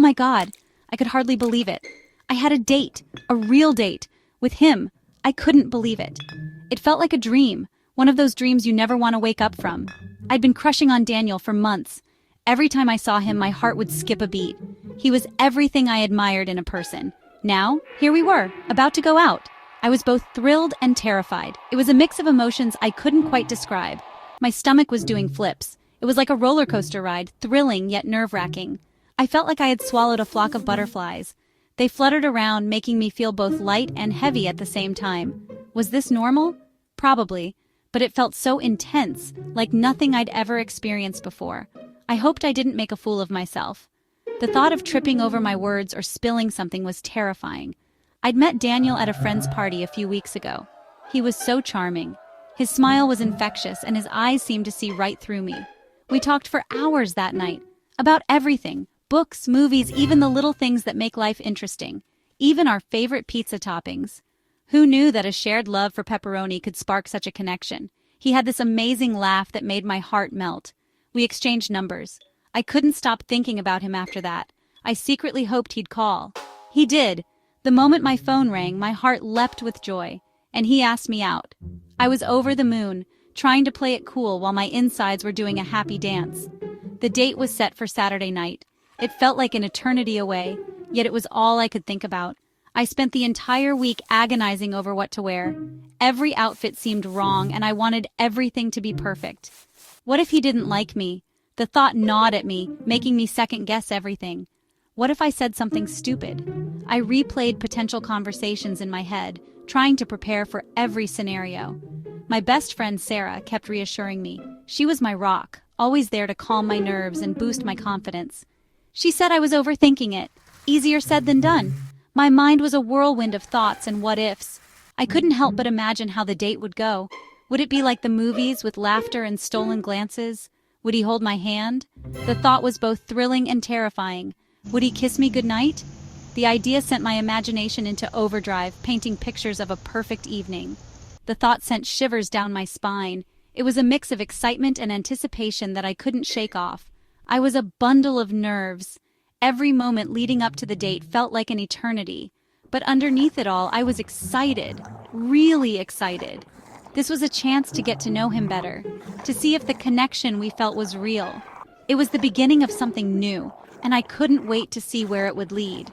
my God, I could hardly believe it. I had a date, a real date, with him. I couldn't believe it. It felt like a dream, one of those dreams you never want to wake up from. I'd been crushing on Daniel for months. Every time I saw him, my heart would skip a beat. He was everything I admired in a person. Now, here we were, about to go out. I was both thrilled and terrified. It was a mix of emotions I couldn't quite describe. My stomach was doing flips. It was like a roller coaster ride, thrilling yet nerve-wracking. I felt like I had swallowed a flock of butterflies. They fluttered around, making me feel both light and heavy at the same time. Was this normal? Probably, but it felt so intense, like nothing I'd ever experienced before. I hoped I didn't make a fool of myself. The thought of tripping over my words or spilling something was terrifying. I'd met Daniel at a friend's party a few weeks ago. He was so charming. His smile was infectious and his eyes seemed to see right through me. We talked for hours that night, about everything, books, movies, even the little things that make life interesting, even our favorite pizza toppings. Who knew that a shared love for pepperoni could spark such a connection? He had this amazing laugh that made my heart melt. We exchanged numbers. I couldn't stop thinking about him after that. I secretly hoped he'd call. He did. The moment my phone rang, my heart leapt with joy, and he asked me out. I was over the moon, trying to play it cool while my insides were doing a happy dance. The date was set for Saturday night. It felt like an eternity away, yet it was all I could think about. I spent the entire week agonizing over what to wear. Every outfit seemed wrong, and I wanted everything to be perfect. What if he didn't like me? The thought gnawed at me, making me second-guess everything. What if I said something stupid? I replayed potential conversations in my head, trying to prepare for every scenario. My best friend Sarah kept reassuring me. She was my rock, always there to calm my nerves and boost my confidence. She said I was overthinking it. Easier said than done. My mind was a whirlwind of thoughts and what-ifs. I couldn't help but imagine how the date would go. Would it be like the movies with laughter and stolen glances? Would he hold my hand? The thought was both thrilling and terrifying. Would he kiss me goodnight? The idea sent my imagination into overdrive, painting pictures of a perfect evening. The thought sent shivers down my spine. It was a mix of excitement and anticipation that I couldn't shake off. I was a bundle of nerves. Every moment leading up to the date felt like an eternity. But underneath it all, I was excited, really excited. This was a chance to get to know him better, to see if the connection we felt was real. It was the beginning of something new, and I couldn't wait to see where it would lead.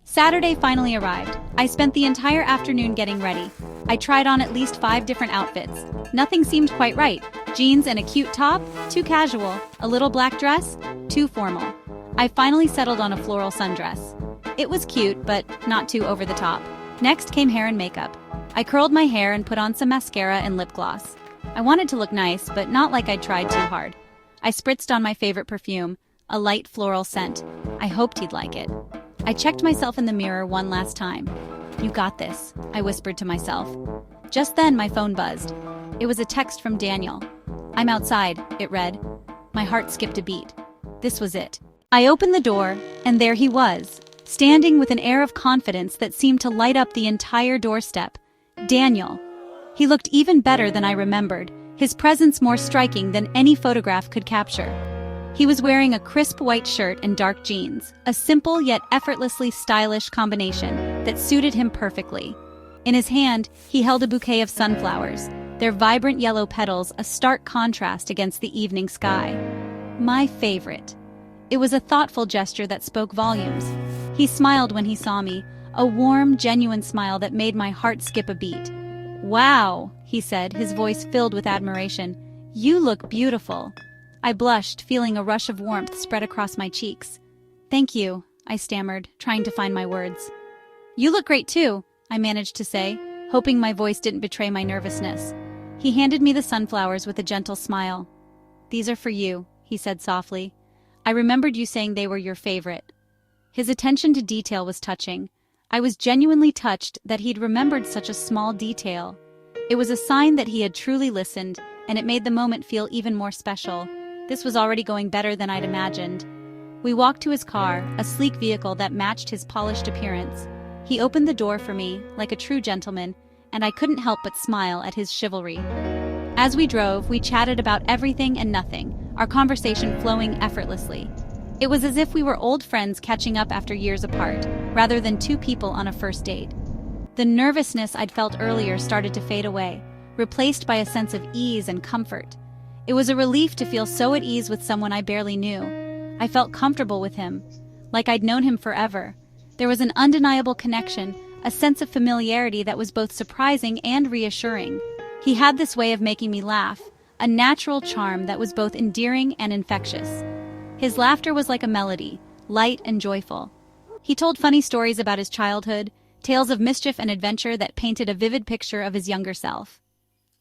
Saturday finally arrived. I spent the entire afternoon getting ready. I tried on at least 5 different outfits. Nothing seemed quite right. Jeans and a cute top? Too casual. A little black dress? Too formal. I finally settled on a floral sundress. It was cute, but not too over the top. Next came hair and makeup. I curled my hair and put on some mascara and lip gloss. I wanted to look nice, but not like I'd tried too hard. I spritzed on my favorite perfume, a light floral scent. I hoped he'd like it. I checked myself in the mirror one last time. "You got this," I whispered to myself. Just then, my phone buzzed. It was a text from Daniel. "I'm outside," it read. My heart skipped a beat. This was it. I opened the door, and there he was, standing with an air of confidence that seemed to light up the entire doorstep. Daniel. He looked even better than I remembered, his presence more striking than any photograph could capture. He was wearing a crisp white shirt and dark jeans, a simple yet effortlessly stylish combination that suited him perfectly. In his hand, he held a bouquet of sunflowers, their vibrant yellow petals a stark contrast against the evening sky. My favorite. It was a thoughtful gesture that spoke volumes. He smiled when he saw me, a warm, genuine smile that made my heart skip a beat. "Wow," he said, his voice filled with admiration. "You look beautiful." I blushed, feeling a rush of warmth spread across my cheeks. "Thank you," I stammered, trying to find my words. "You look great too," I managed to say, hoping my voice didn't betray my nervousness. He handed me the sunflowers with a gentle smile. "These are for you," he said softly. "I remembered you saying they were your favorite." His attention to detail was touching. I was genuinely touched that he'd remembered such a small detail. It was a sign that he had truly listened, and it made the moment feel even more special. This was already going better than I'd imagined. We walked to his car, a sleek vehicle that matched his polished appearance. He opened the door for me, like a true gentleman, and I couldn't help but smile at his chivalry. As we drove, we chatted about everything and nothing, our conversation flowing effortlessly. It was as if we were old friends catching up after years apart, rather than two people on a first date. The nervousness I'd felt earlier started to fade away, replaced by a sense of ease and comfort. It was a relief to feel so at ease with someone I barely knew. I felt comfortable with him, like I'd known him forever. There was an undeniable connection, a sense of familiarity that was both surprising and reassuring. He had this way of making me laugh, a natural charm that was both endearing and infectious. His laughter was like a melody, light and joyful. He told funny stories about his childhood, tales of mischief and adventure that painted a vivid picture of his younger self.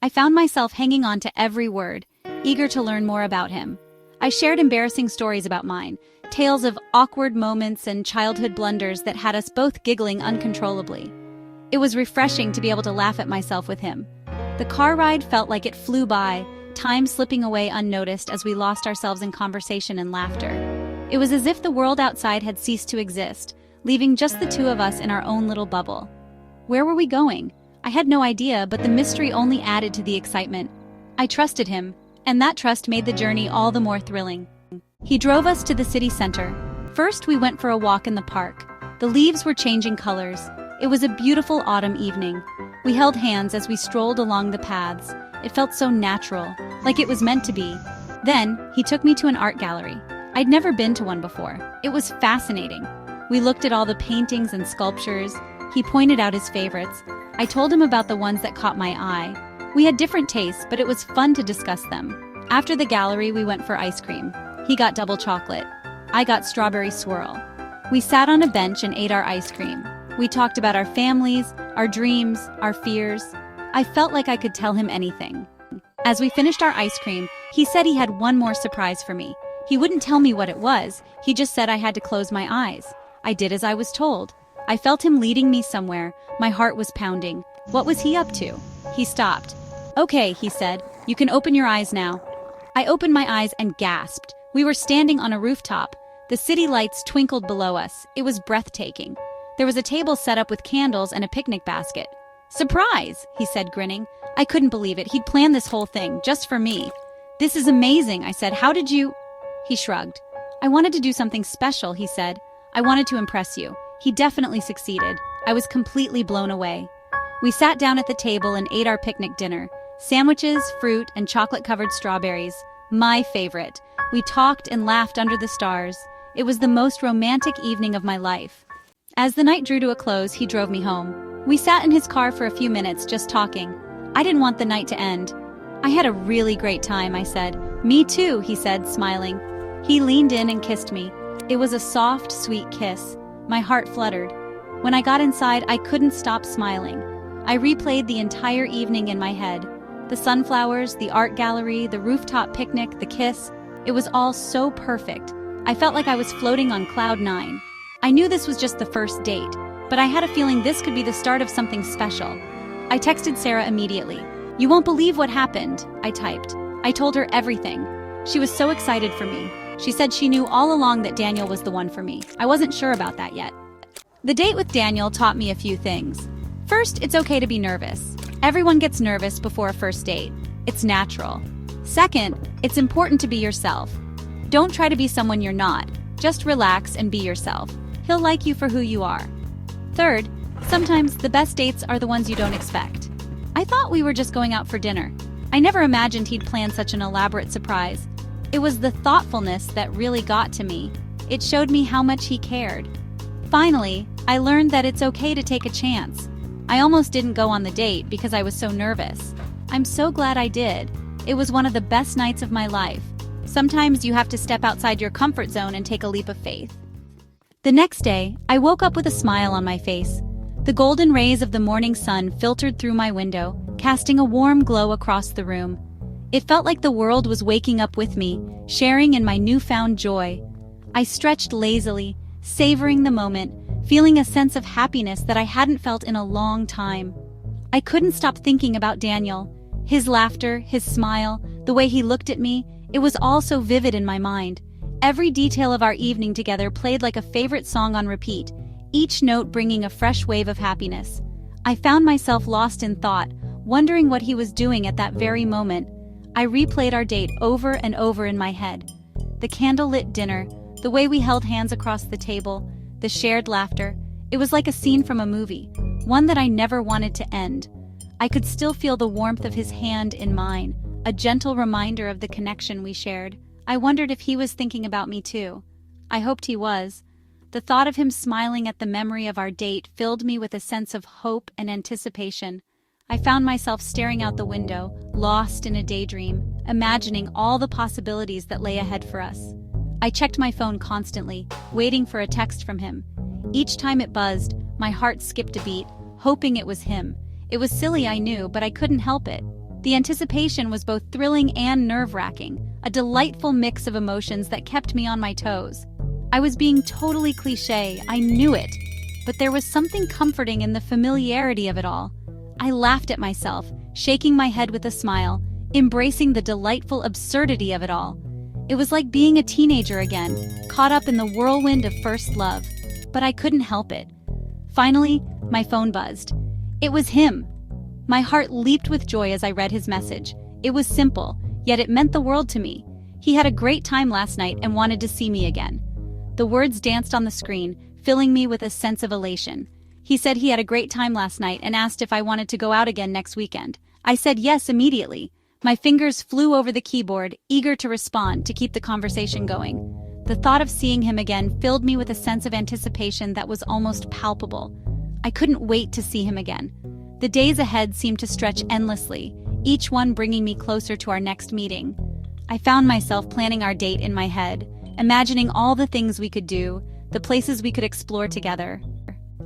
I found myself hanging on to every word, eager to learn more about him. I shared embarrassing stories about mine, tales of awkward moments and childhood blunders that had us both giggling uncontrollably. It was refreshing to be able to laugh at myself with him. The car ride felt like it flew by, time slipping away unnoticed as we lost ourselves in conversation and laughter. It was as if the world outside had ceased to exist, leaving just the two of us in our own little bubble. Where were we going? I had no idea, but the mystery only added to the excitement. I trusted him, and that trust made the journey all the more thrilling. He drove us to the city center. First, we went for a walk in the park. The leaves were changing colors. It was a beautiful autumn evening. We held hands as we strolled along the paths. It felt so natural, like it was meant to be. Then, he took me to an art gallery. I'd never been to one before. It was fascinating. We looked at all the paintings and sculptures. He pointed out his favorites. I told him about the ones that caught my eye. We had different tastes, but it was fun to discuss them. After the gallery, we went for ice cream. He got double chocolate. I got strawberry swirl. We sat on a bench and ate our ice cream. We talked about our families, our dreams, our fears. I felt like I could tell him anything. As we finished our ice cream, he said he had one more surprise for me. He wouldn't tell me what it was. He just said I had to close my eyes. I did as I was told. I felt him leading me somewhere. My heart was pounding. What was he up to? He stopped. "Okay," he said. "You can open your eyes now." I opened my eyes and gasped. We were standing on a rooftop. The city lights twinkled below us. It was breathtaking. There was a table set up with candles and a picnic basket. "Surprise," he said, grinning. I couldn't believe it. He'd planned this whole thing, just for me. "This is amazing," I said. "How did you—" He shrugged. "I wanted to do something special," he said. "I wanted to impress you." He definitely succeeded. I was completely blown away. We sat down at the table and ate our picnic dinner. Sandwiches, fruit, and chocolate-covered strawberries. My favorite. We talked and laughed under the stars. It was the most romantic evening of my life. As the night drew to a close, he drove me home. We sat in his car for a few minutes, just talking. I didn't want the night to end. "I had a really great time," I said. "Me too," he said, smiling. He leaned in and kissed me. It was a soft, sweet kiss. My heart fluttered. When I got inside, I couldn't stop smiling. I replayed the entire evening in my head. The sunflowers, the art gallery, the rooftop picnic, the kiss. It was all so perfect. I felt like I was floating on cloud 9. I knew this was just the first date, but I had a feeling this could be the start of something special. I texted Sarah immediately. "You won't believe what happened," I typed. I told her everything. She was so excited for me. She said she knew all along that Daniel was the one for me. I wasn't sure about that yet. The date with Daniel taught me a few things. First, it's okay to be nervous. Everyone gets nervous before a first date. It's natural. Second, it's important to be yourself. Don't try to be someone you're not. Just relax and be yourself. He'll like you for who you are. Third, sometimes the best dates are the ones you don't expect. I thought we were just going out for dinner. I never imagined he'd planned such an elaborate surprise. It was the thoughtfulness that really got to me. It showed me how much he cared. Finally, I learned that it's okay to take a chance. I almost didn't go on the date because I was so nervous. I'm so glad I did. It was one of the best nights of my life. Sometimes you have to step outside your comfort zone and take a leap of faith. The next day, I woke up with a smile on my face. The golden rays of the morning sun filtered through my window, casting a warm glow across the room. It felt like the world was waking up with me, sharing in my newfound joy. I stretched lazily, savoring the moment, feeling a sense of happiness that I hadn't felt in a long time. I couldn't stop thinking about Daniel. His laughter, his smile, the way he looked at me, it was all so vivid in my mind. Every detail of our evening together played like a favorite song on repeat, each note bringing a fresh wave of happiness. I found myself lost in thought, wondering what he was doing at that very moment. I replayed our date over and over in my head. The candlelit dinner, The way we held hands across the table, the shared laughter, it was like a scene from a movie, one that I never wanted to end. I could still feel the warmth of his hand in mine, a gentle reminder of the connection we shared. I wondered if he was thinking about me too. I hoped he was. The thought of him smiling at the memory of our date filled me with a sense of hope and anticipation. I found myself staring out the window, lost in a daydream, imagining all the possibilities that lay ahead for us. I checked my phone constantly, waiting for a text from him. Each time it buzzed, my heart skipped a beat, hoping it was him. It was silly, I knew, but I couldn't help it. The anticipation was both thrilling and nerve-wracking, a delightful mix of emotions that kept me on my toes. I was being totally cliché, I knew it, but there was something comforting in the familiarity of it all. I laughed at myself, shaking my head with a smile, embracing the delightful absurdity of it all. It was like being a teenager again, caught up in the whirlwind of first love, but I couldn't help it. Finally, my phone buzzed. It was him. My heart leaped with joy as I read his message. It was simple, yet it meant the world to me. He had a great time last night and wanted to see me again. The words danced on the screen, filling me with a sense of elation. He said he had a great time last night and asked if I wanted to go out again next weekend. I said yes immediately. My fingers flew over the keyboard, eager to respond to keep the conversation going. The thought of seeing him again filled me with a sense of anticipation that was almost palpable. I couldn't wait to see him again. The days ahead seemed to stretch endlessly, each one bringing me closer to our next meeting. I found myself planning our date in my head, imagining all the things we could do, the places we could explore together.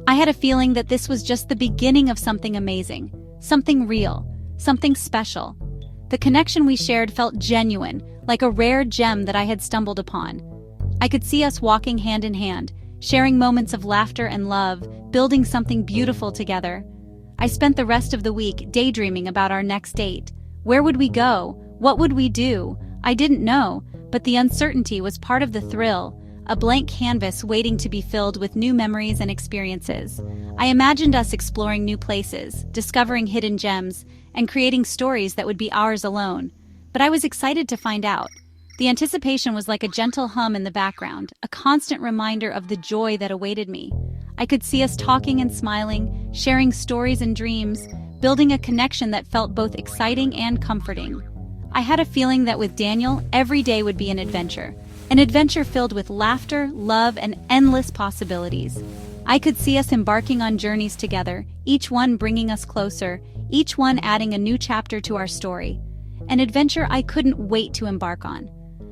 I had a feeling that this was just the beginning of something amazing, something real, something special. The connection we shared felt genuine, like a rare gem that I had stumbled upon. I could see us walking hand in hand, sharing moments of laughter and love, building something beautiful together. I spent the rest of the week daydreaming about our next date. Where would we go? What would we do? I didn't know, but the uncertainty was part of the thrill, a blank canvas waiting to be filled with new memories and experiences. I imagined us exploring new places, discovering hidden gems, and creating stories that would be ours alone. But I was excited to find out. The anticipation was like a gentle hum in the background, a constant reminder of the joy that awaited me. I could see us talking and smiling, sharing stories and dreams, building a connection that felt both exciting and comforting. I had a feeling that with Daniel, every day would be an adventure filled with laughter, love, and endless possibilities. I could see us embarking on journeys together, each one bringing us closer, each one adding a new chapter to our story. An adventure I couldn't wait to embark on.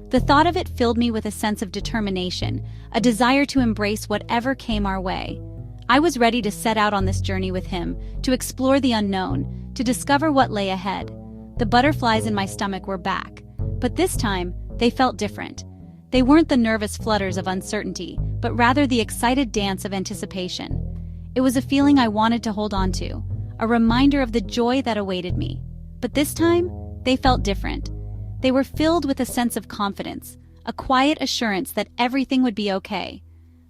The thought of it filled me with a sense of determination, a desire to embrace whatever came our way. I was ready to set out on this journey with him, to explore the unknown, to discover what lay ahead. The butterflies in my stomach were back, but this time, they felt different. They weren't the nervous flutters of uncertainty, but rather the excited dance of anticipation. It was a feeling I wanted to hold on to, a reminder of the joy that awaited me. But this time, they felt different. They were filled with a sense of confidence, a quiet assurance that everything would be okay.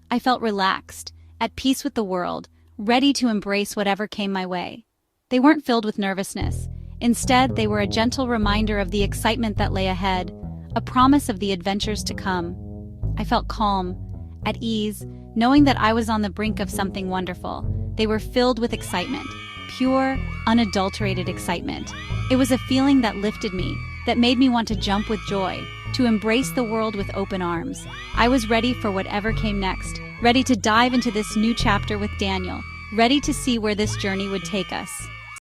I felt relaxed, at peace with the world, ready to embrace whatever came my way. They weren't filled with nervousness. Instead, they were a gentle reminder of the excitement that lay ahead, a promise of the adventures to come. I felt calm, at ease, knowing that I was on the brink of something wonderful. They were filled with excitement, pure, unadulterated excitement. It was a feeling that lifted me, that made me want to jump with joy, to embrace the world with open arms. I was ready for whatever came next, ready to dive into this new chapter with Daniel, ready to see where this journey would take us.